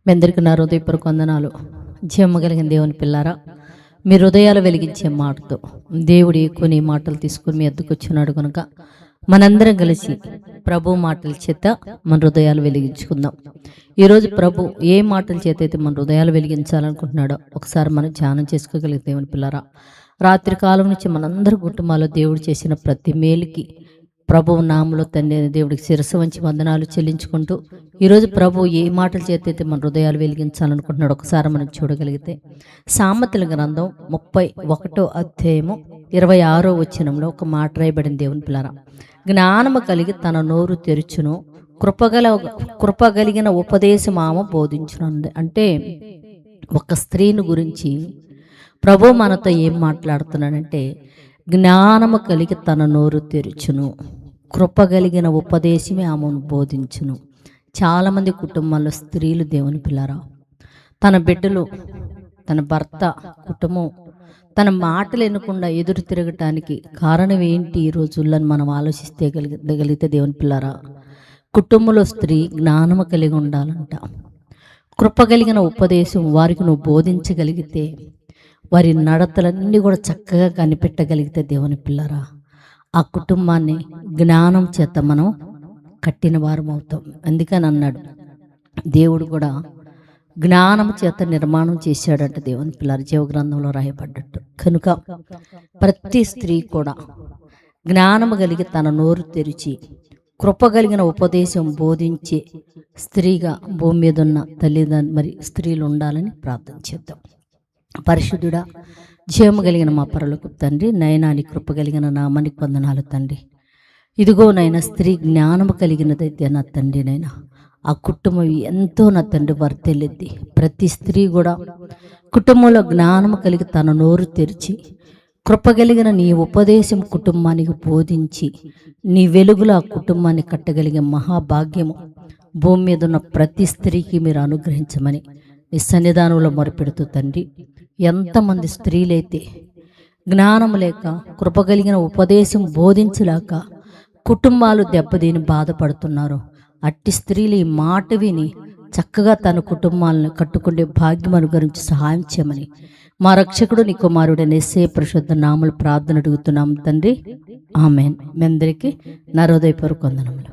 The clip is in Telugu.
మీ అందరికీ నా హృదయపూర్వక వందనాలు. జీవము కలిగిన దేవుని పిల్లారా, మీ హృదయాలు వెలిగించే మాటతో దేవుడు కొన్ని మాటలు తీసుకుని మీ ఎద్దుకు వచ్చినాడు కనుక మనందరం కలిసి ప్రభు మాటల చేత మన హృదయాలు వెలిగించుకుందాం. ఈరోజు ప్రభు ఏ మాటల చేత అయితే మన హృదయాలు వెలిగించాలనుకుంటున్నాడో ఒకసారి మనం ధ్యానం చేసుకోగలిగే దేవుని పిల్లారా, రాత్రి కాలం నుంచి మనందరి కుటుంబాల్లో దేవుడు చేసిన ప్రతి మేలుకి ప్రభువు నామములో తండ్రి దేవుడికి శిరస్సు వంచి వందనాలు చెల్లించుకుంటూ ఈరోజు ప్రభు ఏ మాటలు చేతైతే మన హృదయాలు వెలిగించాలనుకుంటున్నాడు ఒకసారి మనం చూడగలిగితే సామెతల గ్రంథం 31వ అధ్యాయము 26వ వచనంలో ఒక మాట రాయబడింది. దేవుని పిల్లరా, జ్ఞానము కలిగి తన నోరు తెరుచును, కృపగలిగిన ఉపదేశం ఆమె బోధించును. అంటే ఒక స్త్రీని గురించి ప్రభు మనతో ఏం మాట్లాడుతున్నాడంటే, జ్ఞానము కలిగి తన నోరు తెరుచును, కృపగలిగిన ఉపదేశమే ఆమెను బోధించును. చాలామంది కుటుంబాల్లో స్త్రీలు దేవుని పిల్లరా, తన బిడ్డలు, తన భర్త, కుటుంబం తన మాటలు వినకుండా ఎదురు తిరగటానికి కారణం ఏంటి ఈ రోజుల్లో మనం ఆలోచిస్తే గలిగితే దేవుని పిల్లరా, కుటుంబంలో స్త్రీ జ్ఞానము కలిగి ఉండాలంట. కృపగలిగిన ఉపదేశం వారికి నువ్వు బోధించగలిగితే వారి నడతలన్నీ కూడా చక్కగా కనిపెట్టగలిగితే దేవుని పిల్లరా, ఆ కుటుంబాన్ని జ్ఞానం చేత మనం కట్టిన వారం అవుతాం. అందుకని అన్నాడు దేవుడు కూడా జ్ఞానం చేత నిర్మాణం చేశాడంట దేవుని పిల్లలు, జీవగ్రంథంలో రాయబడ్డట్టు. కనుక ప్రతి స్త్రీ కూడా జ్ఞానము కలిగి తన నోరు తెరిచి కృపగలిగిన ఉపదేశం బోధించే స్త్రీగా భూమి మీద ఉన్న తల్లిదండ్రులు మరి స్త్రీలు ఉండాలని ప్రార్థన చేద్దాం. పరిశుద్ధుడా, జీవము కలిగిన మా పరలోక తండ్రి, నయనాని కృపగలిగిన నామానికి వందనాలు తండ్రి. ఇదిగో నైనా స్త్రీ జ్ఞానము కలిగినదైతే నా తండ్రి, నైనా ఆ కుటుంబం ఎంతో నా తండ్రి వర్తెల్లిద్ది. ప్రతి స్త్రీ కూడా కుటుంబంలో జ్ఞానము కలిగి తన నోరు తెరిచి కృపగలిగిన నీ ఉపదేశం కుటుంబానికి బోధించి నీ వెలుగులో ఆ కుటుంబాన్ని కట్టగలిగే మహాభాగ్యము భూమి మీద ఉన్న ప్రతి స్త్రీకి మీరు అనుగ్రహించమని నీ సన్నిధానంలో మొరపెడుతూ తండ్రి, ఎంతమంది స్త్రీలైతే జ్ఞానం లేక కృపగలిగిన ఉపదేశం బోధించలేక కుటుంబాలు దెబ్బతిని బాధపడుతున్నారో అట్టి స్త్రీలు ఈ మాట విని చక్కగా తన కుటుంబాలను కట్టుకునే భాగ్యం అనుగ్రహించి సహాయం చేయమని మా రక్షకుడు నీ కుమారుడైన యేసయ్య పరిశుద్ధ నామములో ప్రార్థన అడుగుతున్నాం తండ్రి, ఆమేన్. మీ అందరికీ నా హృదయపూర్వక వందనములు.